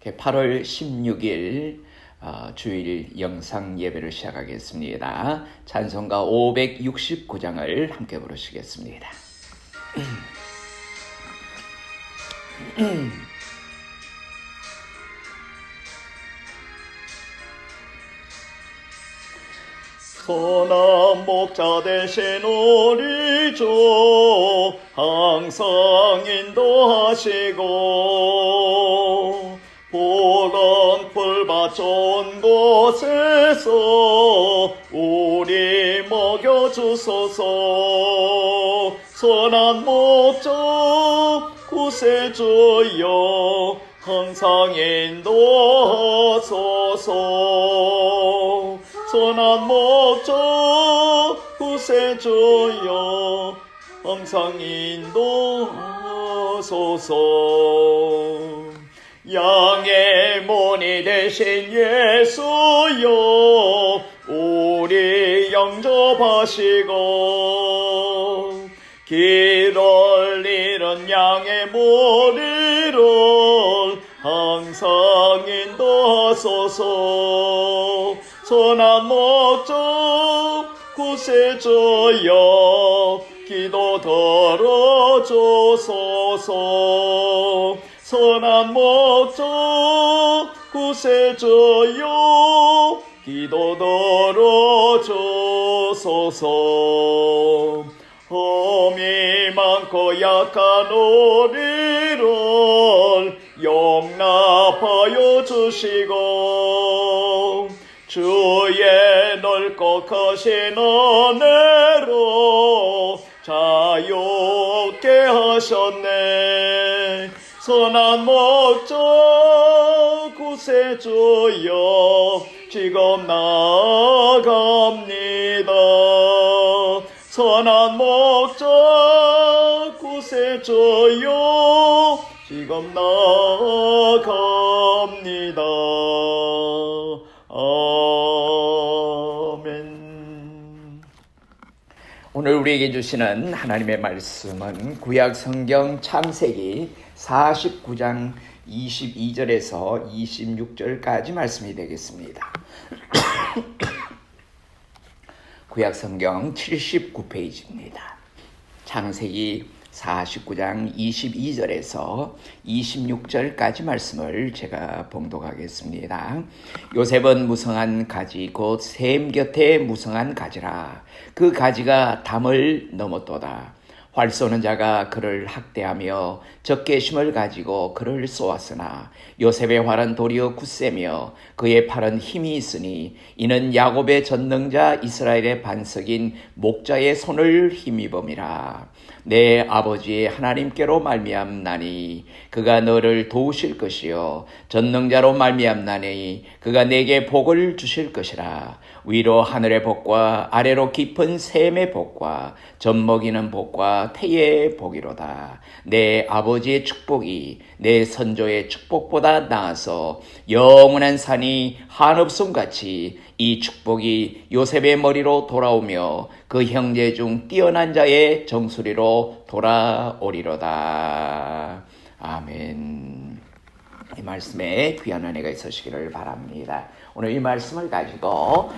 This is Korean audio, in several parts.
8월 16일 주일 영상 예배를 시작하겠습니다. 찬송가 569장을 함께 부르시겠습니다. 선한 목자 되신 우리 주 항상 인도하시고 푸른 풀밭 좋은 곳에서 우리 먹여주소서. 선한 목자 구세주여 항상 인도하소서. 선한 목자 구세주여 항상 인도하소서. 양의 문이 되신 예수여 우리 영접하시고 길을 잃은 양의 머리를 항상 인도하소서. 선한 목자 구세주여 기도 들어주소서. 선한 목자 구세주여 기도 들어주소서. 험이 많고 약한 우리를 용납하여 주시고 주의 넓고 크신 은혜로 자유롭게 하셨네. 선한 목자 구세주여 지금 나아갑니다. 선한 목자 구세주여 지금 나아갑니다. 아멘. 오늘 우리에게 주시는 하나님의 말씀은 구약 성경 창세기 49장 22절에서 26절까지 말씀이 되겠습니다. 구약 성경 79페이지입니다. 창세기 49장 22절에서 26절까지 말씀을 제가 봉독하겠습니다. 요셉은 무성한 가지 곧 셈 곁에 무성한 가지라. 그 가지가 담을 넘었도다. 활 쏘는 자가 그를 학대하며 적개심을 가지고 그를 쏘았으나 요셉의 활은 도리어 굳세며 그의 팔은 힘이 있으니 이는 야곱의 전능자 이스라엘의 반석인 목자의 손을 힘입음이라. 내 아버지 하나님께로 말미암나니 그가 너를 도우실 것이요 전능자로 말미암나니 그가 내게 복을 주실 것이라. 위로 하늘의 복과 아래로 깊은 샘의 복과 젖먹이는 복과 태의 복이로다. 내 아버지의 축복이 내 선조의 축복보다 나아서 영원한 산이 한없음같이 이 축복이 요셉의 머리로 돌아오며 그 형제 중 뛰어난 자의 정수리로 돌아오리로다. 아멘. 이 말씀에 귀한 은혜가 있으시기를 바랍니다. 오늘 이 말씀을 가지고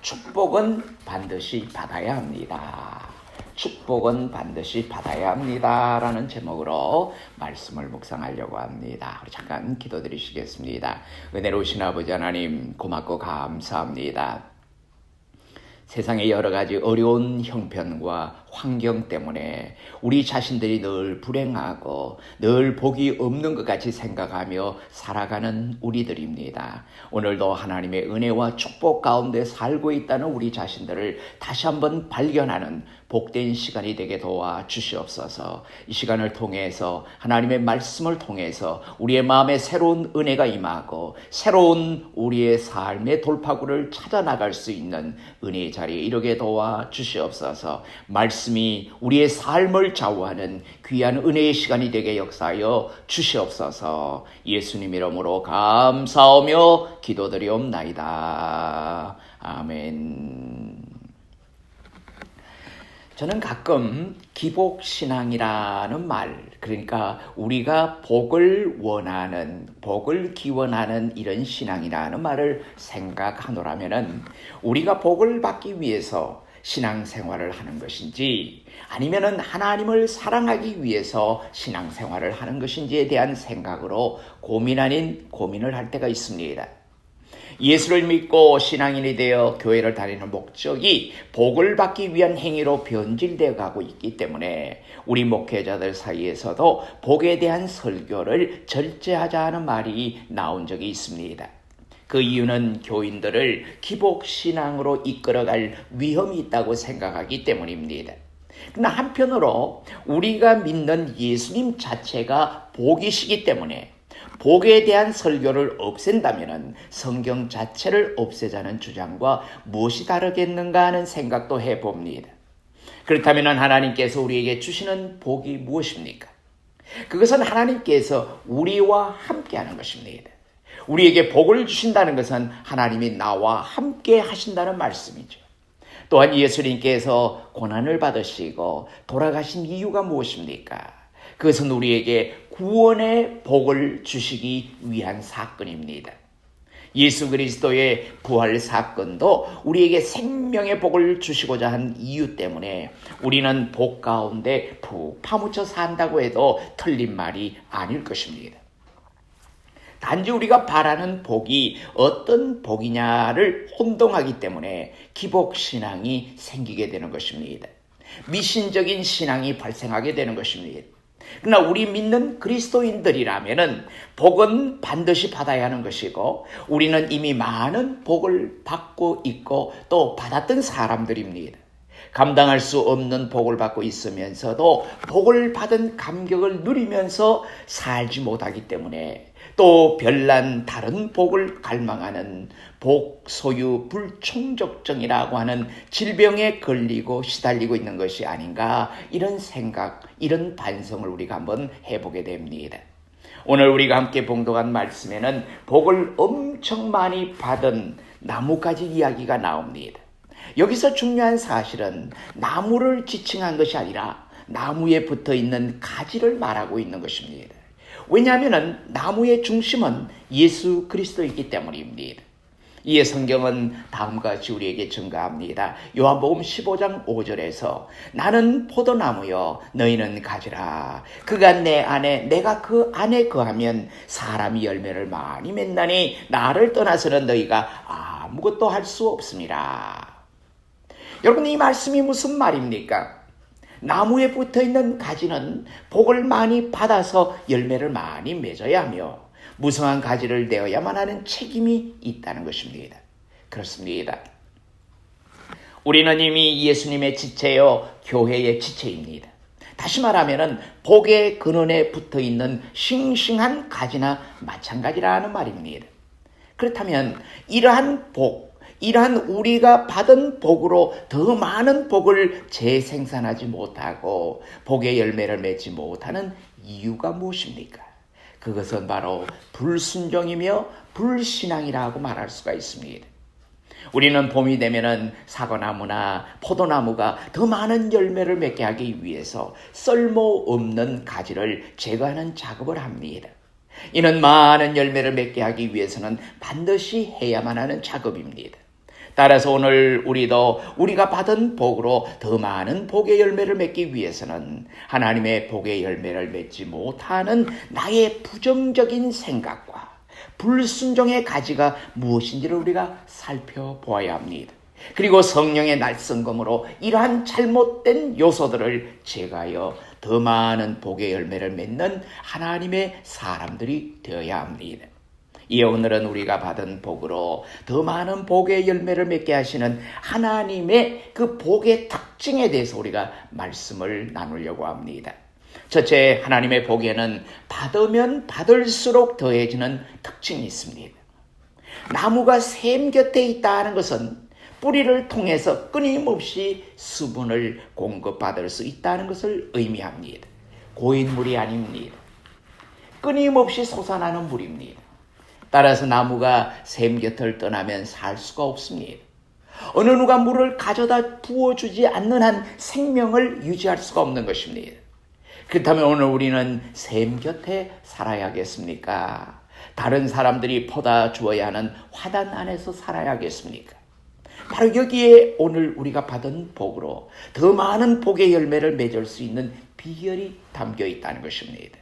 축복은 반드시 받아야 합니다. 축복은 반드시 받아야 합니다. 라는 제목으로 말씀을 묵상하려고 합니다. 우리 잠깐 기도드리시겠습니다. 은혜로우신 아버지 하나님 고맙고 감사합니다. 세상의 여러 가지 어려운 형편과 환경 때문에 우리 자신들이 늘 불행하고 늘 복이 없는 것 같이 생각하며 살아가는 우리들입니다. 오늘도 하나님의 은혜와 축복 가운데 살고 있다는 우리 자신들을 다시 한번 발견하는 복된 시간이 되게 도와 주시옵소서. 이 시간을 통해서 하나님의 말씀을 통해서 우리의 마음에 새로운 은혜가 임하고 새로운 우리의 삶의 돌파구를 찾아 나갈 수 있는 은혜의 자리에 이르게 도와 주시옵소서. 말씀이 우리의 삶을 좌우하는 귀한 은혜의 시간이 되게 역사하여 주시옵소서. 예수님 이름으로 감사하며 기도드리옵나이다. 아멘. 저는 가끔 기복신앙이라는 말, 그러니까 우리가 복을 원하는, 복을 기원하는 이런 신앙이라는 말을 생각하노라면은 우리가 복을 받기 위해서 신앙생활을 하는 것인지 아니면은 하나님을 사랑하기 위해서 신앙생활을 하는 것인지에 대한 생각으로 고민 아닌 고민을 할 때가 있습니다. 예수를 믿고 신앙인이 되어 교회를 다니는 목적이 복을 받기 위한 행위로 변질되어 가고 있기 때문에 우리 목회자들 사이에서도 복에 대한 설교를 절제하자는 말이 나온 적이 있습니다. 그 이유는 교인들을 기복신앙으로 이끌어갈 위험이 있다고 생각하기 때문입니다. 그러나 한편으로 우리가 믿는 예수님 자체가 복이시기 때문에 복에 대한 설교를 없앤다면 성경 자체를 없애자는 주장과 무엇이 다르겠는가 하는 생각도 해봅니다. 그렇다면 하나님께서 우리에게 주시는 복이 무엇입니까? 그것은 하나님께서 우리와 함께하는 것입니다. 우리에게 복을 주신다는 것은 하나님이 나와 함께 하신다는 말씀이죠. 또한 예수님께서 고난을 받으시고 돌아가신 이유가 무엇입니까? 그것은 우리에게 구원의 복을 주시기 위한 사건입니다. 예수 그리스도의 부활 사건도 우리에게 생명의 복을 주시고자 한 이유 때문에 우리는 복 가운데 푹 파묻혀 산다고 해도 틀린 말이 아닐 것입니다. 단지 우리가 바라는 복이 어떤 복이냐를 혼동하기 때문에 기복신앙이 생기게 되는 것입니다. 미신적인 신앙이 발생하게 되는 것입니다. 그러나 우리 믿는 그리스도인들이라면 복은 반드시 받아야 하는 것이고 우리는 이미 많은 복을 받고 있고 또 받았던 사람들입니다. 감당할 수 없는 복을 받고 있으면서도 복을 받은 감격을 누리면서 살지 못하기 때문에 또 별난 다른 복을 갈망하는 복 소유 불충족증이라고 하는 질병에 걸리고 시달리고 있는 것이 아닌가, 이런 생각, 이런 반성을 우리가 한번 해보게 됩니다. 오늘 우리가 함께 봉독한 말씀에는 복을 엄청 많이 받은 나무가지 이야기가 나옵니다. 여기서 중요한 사실은 나무를 지칭한 것이 아니라 나무에 붙어 있는 가지를 말하고 있는 것입니다. 왜냐하면 나무의 중심은 예수 그리스도이기 때문입니다. 이에 성경은 다음과 같이 우리에게 증가합니다. 요한복음 15장 5절에서 나는 포도나무여 너희는 가지라. 그가 내 안에 내가 그 안에 거하면 사람이 열매를 많이 맺나니 나를 떠나서는 너희가 아무것도 할 수 없습니다. 여러분, 이 말씀이 무슨 말입니까? 나무에 붙어있는 가지는 복을 많이 받아서 열매를 많이 맺어야 하며 무성한 가지를 내어야만 하는 책임이 있다는 것입니다. 그렇습니다. 우리는 이미 예수님의 지체요 교회의 지체입니다. 다시 말하면 복의 근원에 붙어있는 싱싱한 가지나 마찬가지라는 말입니다. 그렇다면 이러한 복, 이러한 우리가 받은 복으로 더 많은 복을 재생산하지 못하고 복의 열매를 맺지 못하는 이유가 무엇입니까? 그것은 바로 불순종이며 불신앙이라고 말할 수가 있습니다. 우리는 봄이 되면은 사과나무나 포도나무가 더 많은 열매를 맺게 하기 위해서 쓸모없는 가지를 제거하는 작업을 합니다. 이는 많은 열매를 맺게 하기 위해서는 반드시 해야만 하는 작업입니다. 따라서 오늘 우리도 우리가 받은 복으로 더 많은 복의 열매를 맺기 위해서는 하나님의 복의 열매를 맺지 못하는 나의 부정적인 생각과 불순종의 가지가 무엇인지를 우리가 살펴보아야 합니다. 그리고 성령의 날성검으로 이러한 잘못된 요소들을 제거하여 더 많은 복의 열매를 맺는 하나님의 사람들이 되어야 합니다. 이에 오늘은 우리가 받은 복으로 더 많은 복의 열매를 맺게 하시는 하나님의 그 복의 특징에 대해서 우리가 말씀을 나누려고 합니다. 첫째, 하나님의 복에는 받으면 받을수록 더해지는 특징이 있습니다. 나무가 샘 곁에 있다는 것은 뿌리를 통해서 끊임없이 수분을 공급받을 수 있다는 것을 의미합니다. 고인물이 아닙니다. 끊임없이 솟아나는 물입니다. 따라서 나무가 샘 곁을 떠나면 살 수가 없습니다. 어느 누가 물을 가져다 부어주지 않는 한 생명을 유지할 수가 없는 것입니다. 그렇다면 오늘 우리는 샘 곁에 살아야겠습니까? 다른 사람들이 퍼다 주어야 하는 화단 안에서 살아야겠습니까? 바로 여기에 오늘 우리가 받은 복으로 더 많은 복의 열매를 맺을 수 있는 비결이 담겨 있다는 것입니다.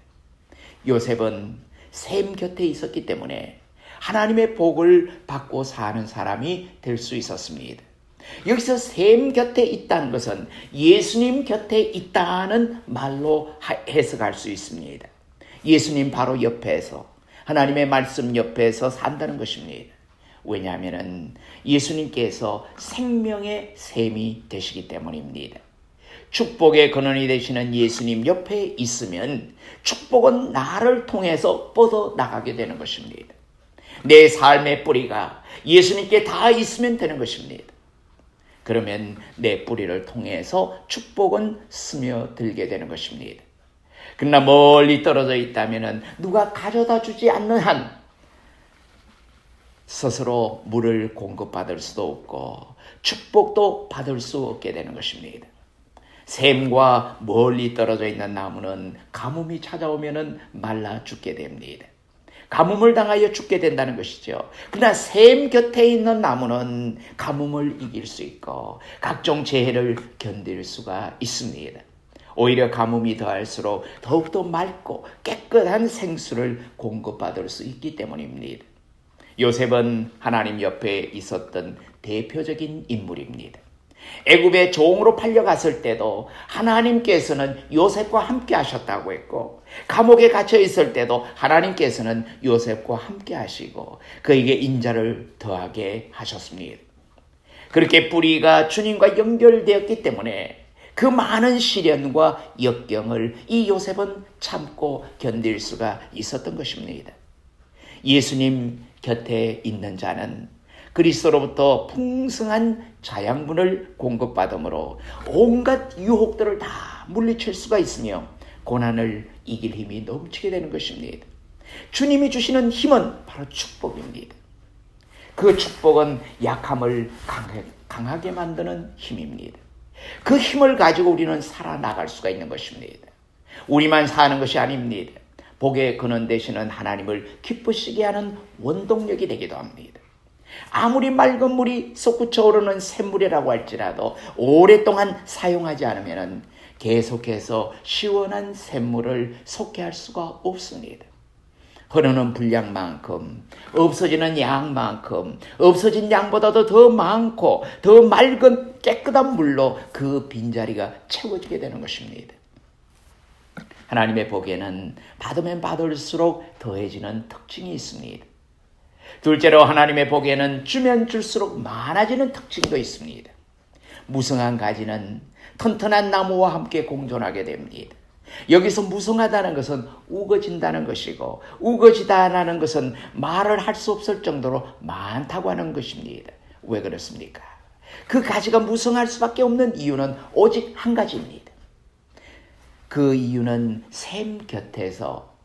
요셉은 샘 곁에 있었기 때문에 하나님의 복을 받고 사는 사람이 될 수 있었습니다. 여기서 샘 곁에 있다는 것은 예수님 곁에 있다는 말로 해석할 수 있습니다. 예수님 바로 옆에서, 하나님의 말씀 옆에서 산다는 것입니다. 왜냐하면 예수님께서 생명의 샘이 되시기 때문입니다. 축복의 근원이 되시는 예수님 옆에 있으면 축복은 나를 통해서 뻗어나가게 되는 것입니다. 내 삶의 뿌리가 예수님께 다 있으면 되는 것입니다. 그러면 내 뿌리를 통해서 축복은 스며들게 되는 것입니다. 그러나 멀리 떨어져 있다면 누가 가져다 주지 않는 한 스스로 물을 공급받을 수도 없고 축복도 받을 수 없게 되는 것입니다. 샘과 멀리 떨어져 있는 나무는 가뭄이 찾아오면 말라 죽게 됩니다. 가뭄을 당하여 죽게 된다는 것이죠. 그러나 샘 곁에 있는 나무는 가뭄을 이길 수 있고 각종 재해를 견딜 수가 있습니다. 오히려 가뭄이 더할수록 더욱더 맑고 깨끗한 생수를 공급받을 수 있기 때문입니다. 요셉은 하나님 옆에 있었던 대표적인 인물입니다. 애굽의 종으로 팔려갔을 때도 하나님께서는 요셉과 함께 하셨다고 했고, 감옥에 갇혀 있을 때도 하나님께서는 요셉과 함께 하시고 그에게 인자를 더하게 하셨습니다. 그렇게 뿌리가 주님과 연결되었기 때문에 그 많은 시련과 역경을 이 요셉은 참고 견딜 수가 있었던 것입니다. 예수님 곁에 있는 자는 그리스도로부터 풍성한 자양분을 공급받음으로 온갖 유혹들을 다 물리칠 수가 있으며 고난을 이길 힘이 넘치게 되는 것입니다. 주님이 주시는 힘은 바로 축복입니다. 그 축복은 약함을 강하게 만드는 힘입니다. 그 힘을 가지고 우리는 살아나갈 수가 있는 것입니다. 우리만 사는 것이 아닙니다. 복의 근원 되시는 하나님을 기쁘시게 하는 원동력이 되기도 합니다. 아무리 맑은 물이 솟구쳐 오르는 샘물이라고 할지라도 오랫동안 사용하지 않으면 계속해서 시원한 샘물을 솟게 할 수가 없습니다. 흐르는 분량만큼, 없어지는 양만큼, 없어진 양보다도 더 많고 더 맑은 깨끗한 물로 그 빈자리가 채워지게 되는 것입니다. 하나님의 복에는 받으면 받을수록 더해지는 특징이 있습니다. 둘째로 하나님의 복에는 주면 줄수록 많아지는 특징도 있습니다. 무성한 가지는 튼튼한 나무와 함께 공존하게 됩니다. 여기서 무성하다는 것은 우거진다는 것이고 우거지다라는 것은 말을 할 수 없을 정도로 많다고 하는 것입니다. 왜 그렇습니까? 그 가지가 무성할 수밖에 없는 이유는 오직 한 가지입니다. 그 이유는 샘 곁에서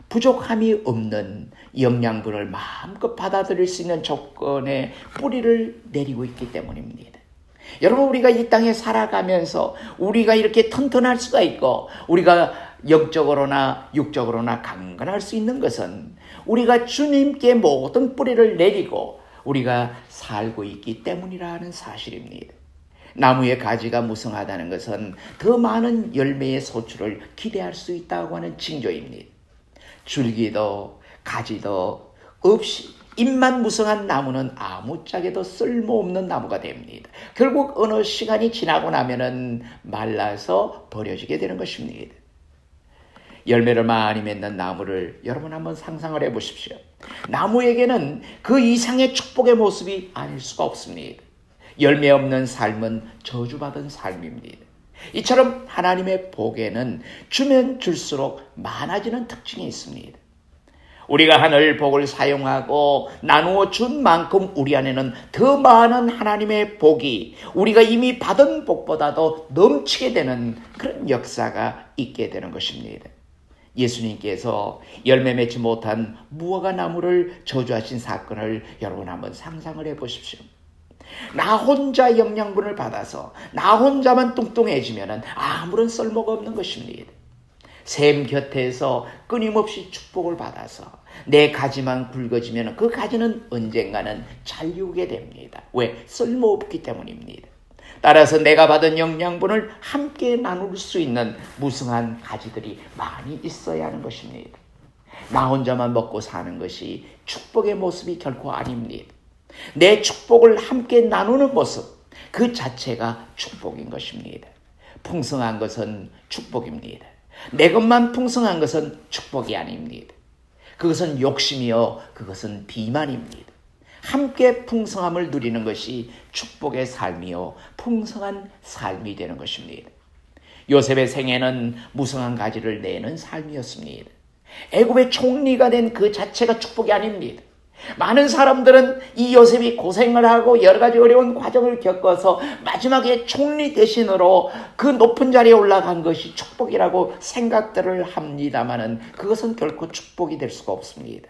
부족함이 없는 영양분을 마음껏 받아들일 수 있는 조건에 뿌리를 내리고 있기 때문입니다. 여러분, 우리가 이 땅에 살아가면서 우리가 이렇게 튼튼할 수가 있고 우리가 영적으로나 육적으로나 강건할 수 있는 것은 우리가 주님께 모든 뿌리를 내리고 우리가 살고 있기 때문이라는 사실입니다. 나무의 가지가 무성하다는 것은 더 많은 열매의 소출을 기대할 수 있다고 하는 징조입니다. 줄기도 가지도 없이 잎만 무성한 나무는 아무짝에도 쓸모없는 나무가 됩니다. 결국 어느 시간이 지나고 나면은 말라서 버려지게 되는 것입니다. 열매를 많이 맺는 나무를 여러분 한번 상상을 해보십시오. 나무에게는 그 이상의 축복의 모습이 아닐 수가 없습니다. 열매 없는 삶은 저주받은 삶입니다. 이처럼 하나님의 복에는 주면 줄수록 많아지는 특징이 있습니다. 우리가 하늘 복을 사용하고 나누어 준 만큼 우리 안에는 더 많은 하나님의 복이 우리가 이미 받은 복보다도 넘치게 되는 그런 역사가 있게 되는 것입니다. 예수님께서 열매 맺지 못한 무화과 나무를 저주하신 사건을 여러분 한번 상상을 해보십시오. 나 혼자 영양분을 받아서 나 혼자만 뚱뚱해지면 아무런 쓸모가 없는 것입니다. 샘 곁에서 끊임없이 축복을 받아서 내 가지만 굵어지면 그 가지는 언젠가는 잘리우게 됩니다. 왜? 쓸모없기 때문입니다. 따라서 내가 받은 영양분을 함께 나눌 수 있는 무성한 가지들이 많이 있어야 하는 것입니다. 나 혼자만 먹고 사는 것이 축복의 모습이 결코 아닙니다. 내 축복을 함께 나누는 모습, 그 자체가 축복인 것입니다. 풍성한 것은 축복입니다. 내 것만 풍성한 것은 축복이 아닙니다. 그것은 욕심이요, 그것은 비만입니다. 함께 풍성함을 누리는 것이 축복의 삶이요, 풍성한 삶이 되는 것입니다. 요셉의 생애는 무성한 가지를 내는 삶이었습니다. 애굽의 총리가 된 그 자체가 축복이 아닙니다. 많은 사람들은 이 요셉이 고생을 하고 여러 가지 어려운 과정을 겪어서 마지막에 총리 대신으로 그 높은 자리에 올라간 것이 축복이라고 생각들을 합니다마는 그것은 결코 축복이 될 수가 없습니다.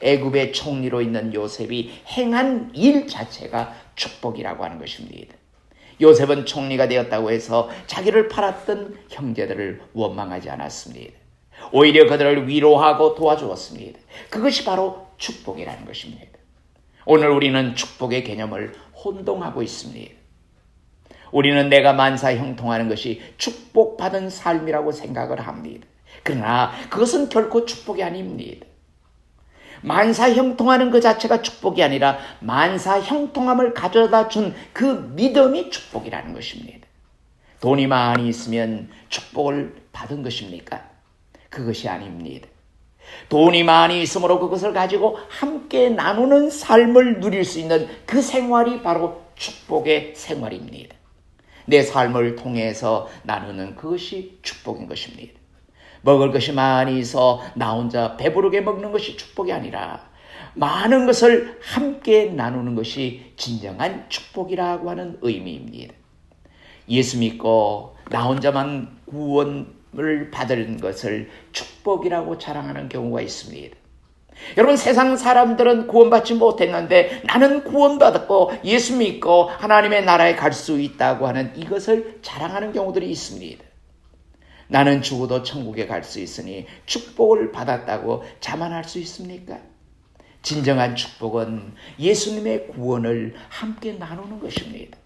애굽의 총리로 있는 요셉이 행한 일 자체가 축복이라고 하는 것입니다. 요셉은 총리가 되었다고 해서 자기를 팔았던 형제들을 원망하지 않았습니다. 오히려 그들을 위로하고 도와주었습니다. 그것이 바로 축복이라는 것입니다. 오늘 우리는 축복의 개념을 혼동하고 있습니다. 우리는 내가 만사형통하는 것이 축복받은 삶이라고 생각을 합니다. 그러나 그것은 결코 축복이 아닙니다. 만사형통하는 그 자체가 축복이 아니라 만사형통함을 가져다 준 그 믿음이 축복이라는 것입니다. 돈이 많이 있으면 축복을 받은 것입니까? 그것이 아닙니다. 돈이 많이 있으므로 그것을 가지고 함께 나누는 삶을 누릴 수 있는 그 생활이 바로 축복의 생활입니다. 내 삶을 통해서 나누는 그것이 축복인 것입니다. 먹을 것이 많이 있어 나 혼자 배부르게 먹는 것이 축복이 아니라 많은 것을 함께 나누는 것이 진정한 축복이라고 하는 의미입니다. 예수 믿고 나 혼자만 구원을 받은 것을 축복이라고 자랑하는 경우가 있습니다. 여러분, 세상 사람들은 구원받지 못했는데 나는 구원받았고 예수 믿고 하나님의 나라에 갈 수 있다고 하는 이것을 자랑하는 경우들이 있습니다. 나는 죽어도 천국에 갈 수 있으니 축복을 받았다고 자만할 수 있습니까? 진정한 축복은 예수님의 구원을 함께 나누는 것입니다.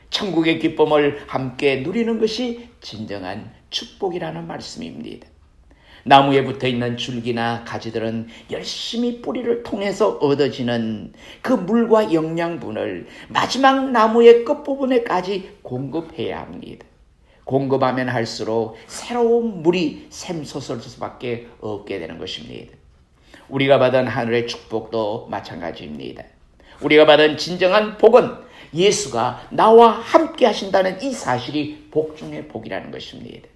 천국의 기쁨을 함께 누리는 것이 진정한 축복이라는 말씀입니다. 나무에 붙어있는 줄기나 가지들은 열심히 뿌리를 통해서 얻어지는 그 물과 영양분을 마지막 나무의 끝부분에까지 공급해야 합니다. 공급하면 할수록 새로운 물이 샘솟을 수밖에 없게 되는 것입니다. 우리가 받은 하늘의 축복도 마찬가지입니다. 우리가 받은 진정한 복은 예수가 나와 함께 하신다는 이 사실이 복 중의 복이라는 것입니다.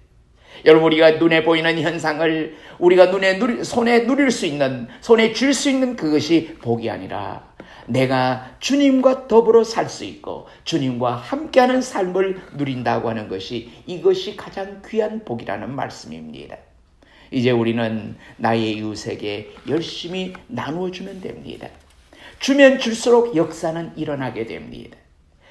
여러분, 우리가 눈에 보이는 현상을 우리가 손에 누릴 수 있는, 손에 쥘 수 있는 그것이 복이 아니라 내가 주님과 더불어 살 수 있고 주님과 함께하는 삶을 누린다고 하는 것이, 이것이 가장 귀한 복이라는 말씀입니다. 이제 우리는 나의 이웃에게 열심히 나누어주면 됩니다. 주면 줄수록 역사는 일어나게 됩니다.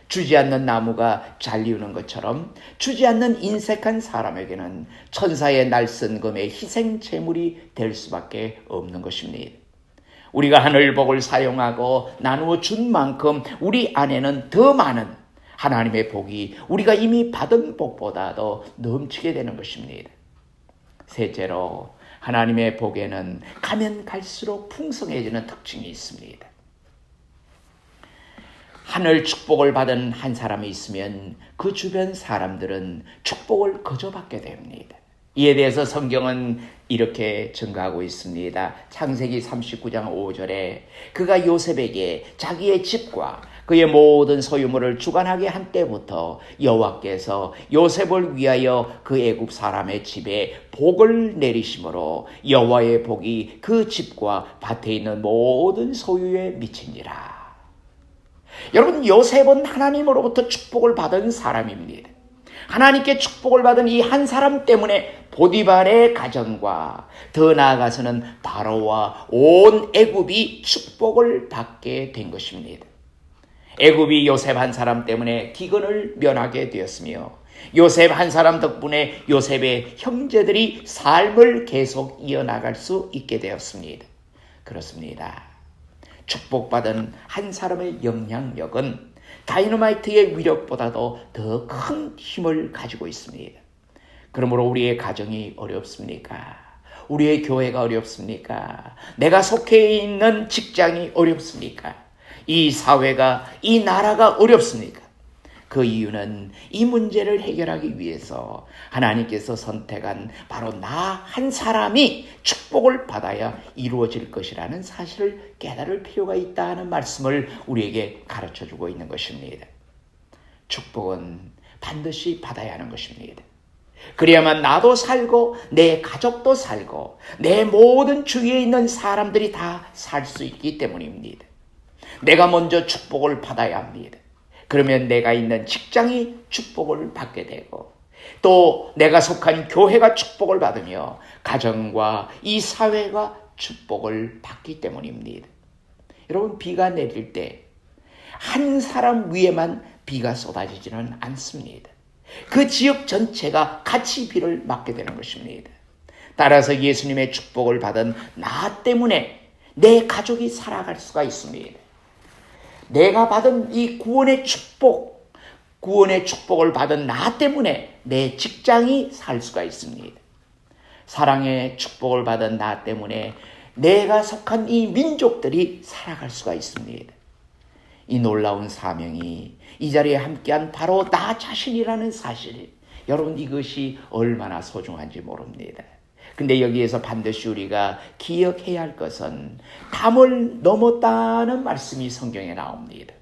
주지 않는 나무가 잘리우는 것처럼 주지 않는 인색한 사람에게는 천사의 날선금의 희생 제물이 될 수밖에 없는 것입니다. 우리가 하늘 복을 사용하고 나누어 준 만큼 우리 안에는 더 많은 하나님의 복이 우리가 이미 받은 복보다도 넘치게 되는 것입니다. 셋째로, 하나님의 복에는 가면 갈수록 풍성해지는 특징이 있습니다. 하늘 축복을 받은 한 사람이 있으면 그 주변 사람들은 축복을 거저받게 됩니다. 이에 대해서 성경은 이렇게 증가하고 있습니다. 창세기 39장 5절에 그가 요셉에게 자기의 집과 그의 모든 소유물을 주관하게 한 때부터 여호와께서 요셉을 위하여 그 애굽 사람의 집에 복을 내리심으로 여호와의 복이 그 집과 밭에 있는 모든 소유에 미친지라. 여러분, 요셉은 하나님으로부터 축복을 받은 사람입니다. 하나님께 축복을 받은 이 한 사람 때문에 보디발의 가정과 더 나아가서는 바로와 온 애굽이 축복을 받게 된 것입니다. 애굽이 요셉 한 사람 때문에 기근을 면하게 되었으며 요셉 한 사람 덕분에 요셉의 형제들이 삶을 계속 이어나갈 수 있게 되었습니다. 그렇습니다. 축복받은 한 사람의 영향력은 다이너마이트의 위력보다도 더 큰 힘을 가지고 있습니다. 그러므로 우리의 가정이 어렵습니까? 우리의 교회가 어렵습니까? 내가 속해 있는 직장이 어렵습니까? 이 사회가, 이 나라가 어렵습니까? 그 이유는 이 문제를 해결하기 위해서 하나님께서 선택한 바로 나 한 사람이 축복을 받아야 이루어질 것이라는 사실을 깨달을 필요가 있다는 말씀을 우리에게 가르쳐주고 있는 것입니다. 축복은 반드시 받아야 하는 것입니다. 그래야만 나도 살고 내 가족도 살고 내 모든 주위에 있는 사람들이 다 살 수 있기 때문입니다. 내가 먼저 축복을 받아야 합니다. 그러면 내가 있는 직장이 축복을 받게 되고 또 내가 속한 교회가 축복을 받으며 가정과 이 사회가 축복을 받기 때문입니다. 여러분, 비가 내릴 때 한 사람 위에만 비가 쏟아지지는 않습니다. 그 지역 전체가 같이 비를 맞게 되는 것입니다. 따라서 예수님의 축복을 받은 나 때문에 내 가족이 살아갈 수가 있습니다. 내가 받은 이 구원의 축복을 받은 나 때문에 내 직장이 살 수가 있습니다. 사랑의 축복을 받은 나 때문에 내가 속한 이 민족들이 살아갈 수가 있습니다. 이 놀라운 사명이 이 자리에 함께한 바로 나 자신이라는 사실, 여러분 이것이 얼마나 소중한지 모릅니다. 근데 여기에서 반드시 우리가 기억해야 할 것은 담을 넘었다는 말씀이 성경에 나옵니다.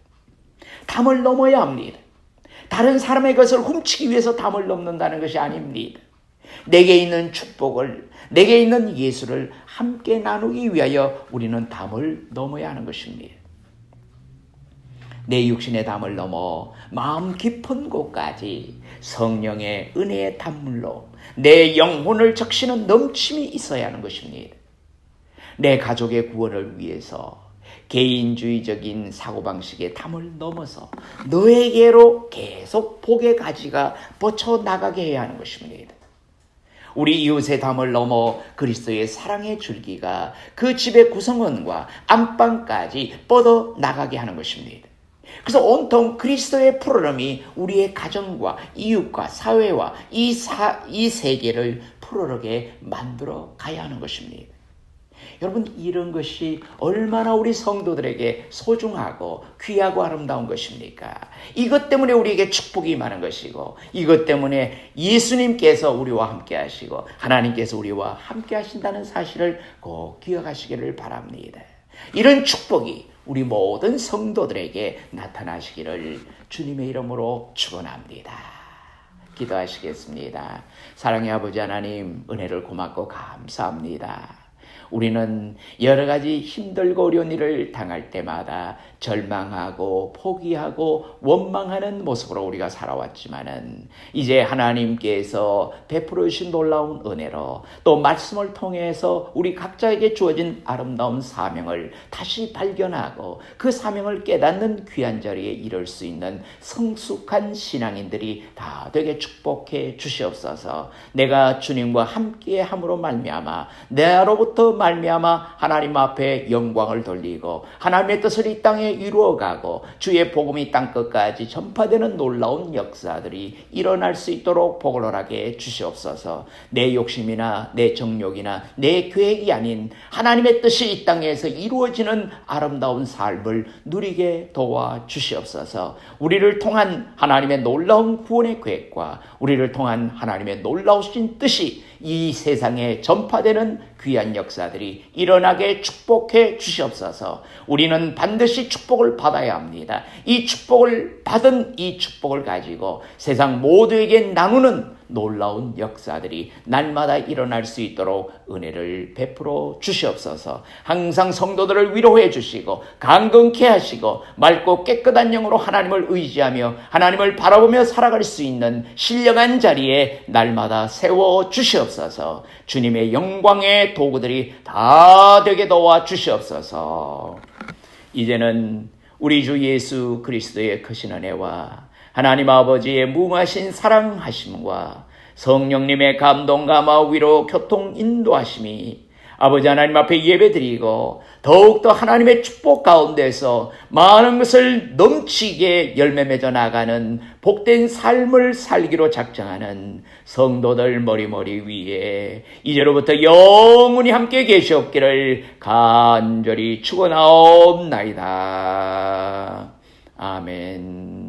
담을 넘어야 합니다. 다른 사람의 것을 훔치기 위해서 담을 넘는다는 것이 아닙니다. 내게 있는 축복을, 내게 있는 예수를 함께 나누기 위하여 우리는 담을 넘어야 하는 것입니다. 내 육신의 담을 넘어 마음 깊은 곳까지 성령의 은혜의 담물로 내 영혼을 적시는 넘침이 있어야 하는 것입니다. 내 가족의 구원을 위해서 개인주의적인 사고방식의 담을 넘어서 너에게로 계속 복의 가지가 뻗쳐나가게 해야 하는 것입니다. 우리 이웃의 담을 넘어 그리스도의 사랑의 줄기가 그 집의 구성원과 안방까지 뻗어나가게 하는 것입니다. 그래서 온통 그리스도의 푸르름이 우리의 가정과 이웃과 사회와 이 세계를 푸르르게 만들어 가야 하는 것입니다. 여러분, 이런 것이 얼마나 우리 성도들에게 소중하고 귀하고 아름다운 것입니까? 이것 때문에 우리에게 축복이 많은 것이고 이것 때문에 예수님께서 우리와 함께 하시고 하나님께서 우리와 함께 하신다는 사실을 꼭 기억하시기를 바랍니다. 이런 축복이 우리 모든 성도들에게 나타나시기를 주님의 이름으로 축원합니다. 기도하시겠습니다. 사랑의 아버지 하나님, 은혜를 고맙고 감사합니다. 우리는 여러 가지 힘들고 어려운 일을 당할 때마다 절망하고 포기하고 원망하는 모습으로 우리가 살아왔지만은 이제 하나님께서 베풀어 주신 놀라운 은혜로 또 말씀을 통해서 우리 각자에게 주어진 아름다운 사명을 다시 발견하고 그 사명을 깨닫는 귀한 자리에 이를 수 있는 성숙한 신앙인들이 다 되게 축복해 주시옵소서. 내가 주님과 함께 함으로 말미암아 내로부터 말미암아 하나님 앞에 영광을 돌리고 하나님의 뜻을 이 땅에 이루어가고 주의 복음이 땅끝까지 전파되는 놀라운 역사들이 일어날 수 있도록 복을 허락해 주시옵소서. 내 욕심이나 내 정욕이나 내 계획이 아닌 하나님의 뜻이 이 땅에서 이루어지는 아름다운 삶을 누리게 도와주시옵소서. 우리를 통한 하나님의 놀라운 구원의 계획과 우리를 통한 하나님의 놀라우신 뜻이 이 세상에 전파되는 귀한 역사들이 일어나게 축복해 주시옵소서. 우리는 반드시 축복을 받아야 합니다. 이 축복을 받은 이 축복을 가지고 세상 모두에게 나누는 놀라운 역사들이 날마다 일어날 수 있도록 은혜를 베풀어 주시옵소서. 항상 성도들을 위로해 주시고 강건케 하시고 맑고 깨끗한 영으로 하나님을 의지하며 하나님을 바라보며 살아갈 수 있는 신령한 자리에 날마다 세워 주시옵소서. 주님의 영광의 도구들이 다 되게 도와 주시옵소서. 이제는 우리 주 예수 그리스도의 크신 은혜와 하나님 아버지의 무궁하신 사랑하심과 성령님의 감동, 감화, 위로, 교통, 인도하심이 아버지 하나님 앞에 예배드리고 더욱더 하나님의 축복 가운데서 많은 것을 넘치게 열매 맺어 나가는 복된 삶을 살기로 작정하는 성도들 머리머리 위에 이제로부터 영원히 함께 계시옵기를 간절히 축원하옵나이다. 아멘.